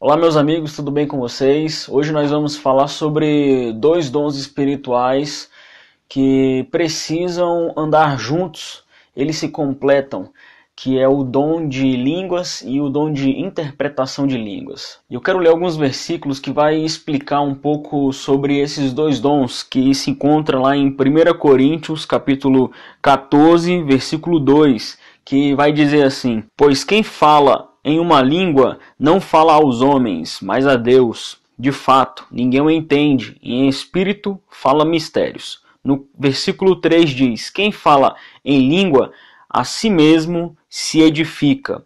Olá meus amigos, tudo bem com vocês? Hoje nós vamos falar sobre dois dons espirituais que precisam andar juntos, eles se completam, que é o dom de línguas e o dom de interpretação de línguas. Eu quero ler alguns versículos que vai explicar um pouco sobre esses dois dons, que se encontra lá em 1 Coríntios, capítulo 14, versículo 2, que vai dizer assim: Pois quem fala em uma língua não fala aos homens, mas a Deus. De fato, ninguém o entende, e em espírito fala mistérios. No versículo 3 diz: Quem fala em língua, a si mesmo se edifica.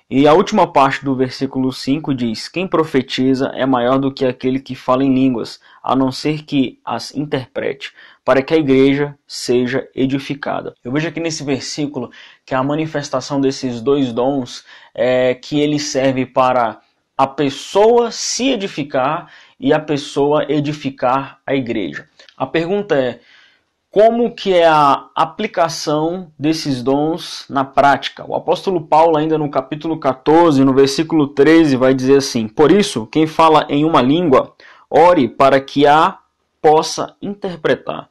E a última parte do versículo 5 diz: Quem profetiza é maior do que aquele que fala em línguas, a não ser que as interprete, para que a igreja seja edificada. Eu vejo aqui nesse versículo que a manifestação desses dois dons é que ele serve para a pessoa se edificar e a pessoa edificar a igreja. A pergunta é: como que é a aplicação desses dons na prática? O apóstolo Paulo, ainda no capítulo 14, no versículo 13, vai dizer assim: Por isso, quem fala em uma língua, ore para que a possa interpretar.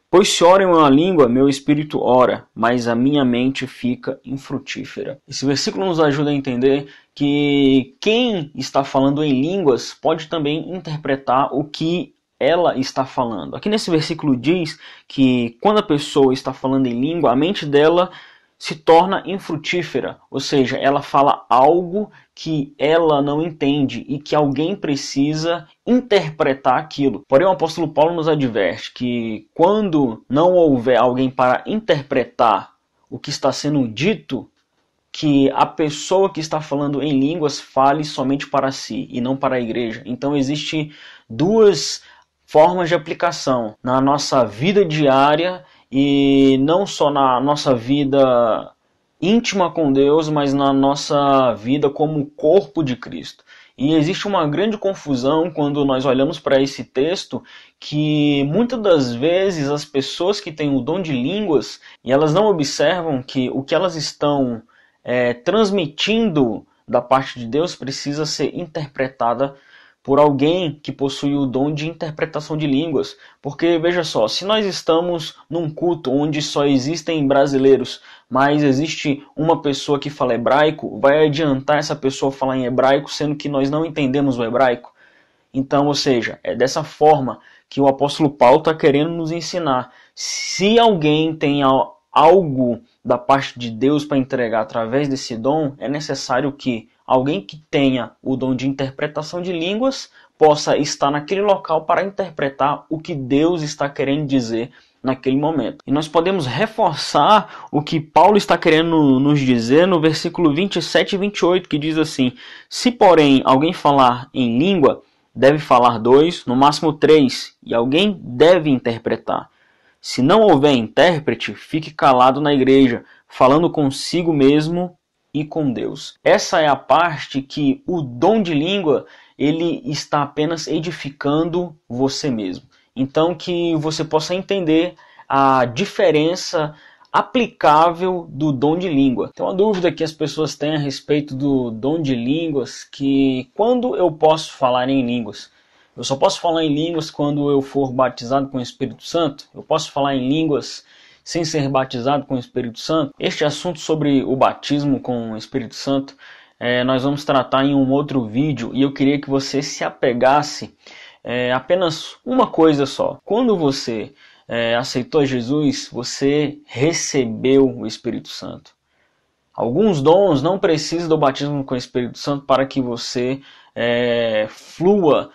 Pois se oro em uma língua, meu espírito ora, mas a minha mente fica infrutífera. Esse versículo nos ajuda a entender que quem está falando em línguas pode também interpretar o que ela está falando. Aqui nesse versículo diz que quando a pessoa está falando em língua, a mente dela se torna infrutífera, ou seja, ela fala algo que ela não entende e que alguém precisa interpretar aquilo. Porém, o apóstolo Paulo nos adverte que quando não houver alguém para interpretar o que está sendo dito, que a pessoa que está falando em línguas fale somente para si e não para a igreja. Então, existem duas formas de aplicação na nossa vida diária e não só na nossa vida íntima com Deus, mas na nossa vida como corpo de Cristo. E existe uma grande confusão quando nós olhamos para esse texto, que muitas das vezes as pessoas que têm o dom de línguas, e elas não observam que o que elas estão transmitindo da parte de Deus precisa ser interpretada por alguém que possui o dom de interpretação de línguas. Porque, veja só, se nós estamos num culto onde só existem brasileiros, mas existe uma pessoa que fala hebraico, vai adiantar essa pessoa falar em hebraico, sendo que nós não entendemos o hebraico? Então, ou seja, é dessa forma que o apóstolo Paulo está querendo nos ensinar. Se alguém tem algo da parte de Deus para entregar através desse dom, é necessário que alguém que tenha o dom de interpretação de línguas possa estar naquele local para interpretar o que Deus está querendo dizer naquele momento. E nós podemos reforçar o que Paulo está querendo nos dizer no versículo 27 e 28, que diz assim: Se, porém, alguém falar em língua, deve falar 2, no máximo 3, e alguém deve interpretar. Se não houver intérprete, fique calado na igreja, falando consigo mesmo e com Deus. Essa é a parte que o dom de língua, ele está apenas edificando você mesmo. Então que você possa entender a diferença aplicável do dom de língua. Tem uma dúvida que as pessoas têm a respeito do dom de línguas, que quando eu posso falar em línguas? Eu só posso falar em línguas quando eu for batizado com o Espírito Santo? Eu posso falar em línguas sem ser batizado com o Espírito Santo? Este assunto sobre o batismo com o Espírito Santo nós vamos tratar em um outro vídeo, e eu queria que você se apegasse apenas uma coisa só. Quando você aceitou Jesus, você recebeu o Espírito Santo. Alguns dons não precisam do batismo com o Espírito Santo para que você flua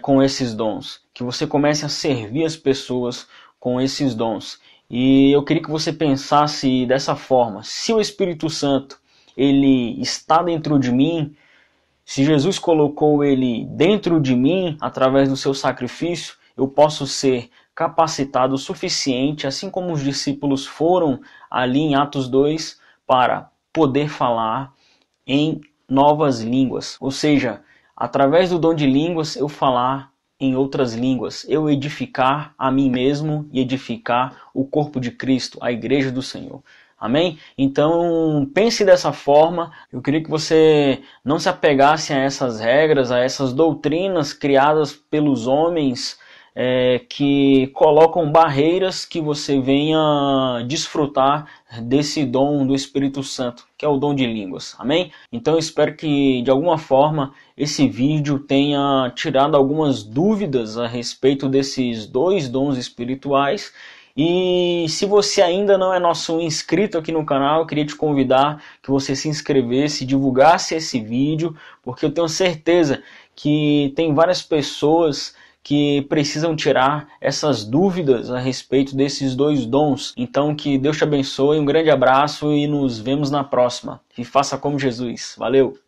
com esses dons, que você comece a servir as pessoas com esses dons. E eu queria que você pensasse dessa forma: se o Espírito Santo ele está dentro de mim, se Jesus colocou ele dentro de mim através do seu sacrifício, eu posso ser capacitado o suficiente, assim como os discípulos foram ali em Atos 2, para poder falar em novas línguas. Ou seja, através do dom de línguas, eu falar em outras línguas, eu edificar a mim mesmo e edificar o corpo de Cristo, a igreja do Senhor. Amém? Então pense dessa forma. Eu queria que você não se apegasse a essas regras, a essas doutrinas criadas pelos homens que colocam barreiras que você venha desfrutar desse dom do Espírito Santo, que é o dom de línguas. Amém? Então eu espero que de alguma forma esse vídeo tenha tirado algumas dúvidas a respeito desses dois dons espirituais. E se você ainda não é nosso inscrito aqui no canal, eu queria te convidar que você se inscrevesse, divulgasse esse vídeo, porque eu tenho certeza que tem várias pessoas que precisam tirar essas dúvidas a respeito desses dois dons. Então que Deus te abençoe, um grande abraço e nos vemos na próxima. E faça como Jesus. Valeu!